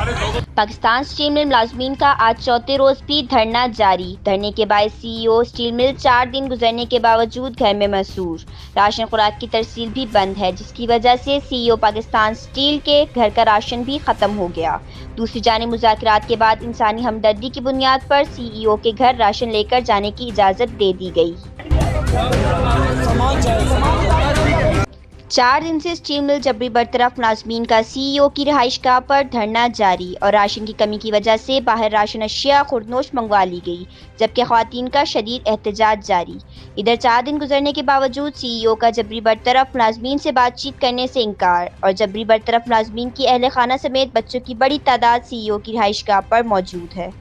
Pakistan steel mill मुलाजमीन का आज चौथे रोज भी धरना जारी। धरने के बाद सीईओ स्टील मिल 4 दिन गुजरने के बावजूद घर में मसरूर। राशन खुराक की तरसील भी बंद है, जिसकी वजह से सीईओ पाकिस्तान स्टील के घर का राशन भी खत्म हो गया। दूसरी जानिब मुज़ाकरात के बाद इंसानी हमदर्दी की बुनियाद पर सीईओ के घर राशन लेकर जाने की इजाज़त दे दी गई। 4 दिन से स्टील मिल जबरी बरतरफ मुलाजमीन का सीईओ की रिहाइशगाह पर धरना जारी और राशन की कमी की वजह से बाहर राशन अशिया खुर्दनोश मंगवा ली गई, जबकि ख्वातीन का शदीद एहतजाज जारी। इधर 4 दिन गुजरने के बावजूद सीईओ का जबरी बरतरफ मुलाजमीन से बातचीत करने से इनकार और जबरी बरतरफ मुलाजमीन की अहल खाना समेत बच्चों की बड़ी तादाद सीईओ की रिहाइशगाह पर मौजूद है।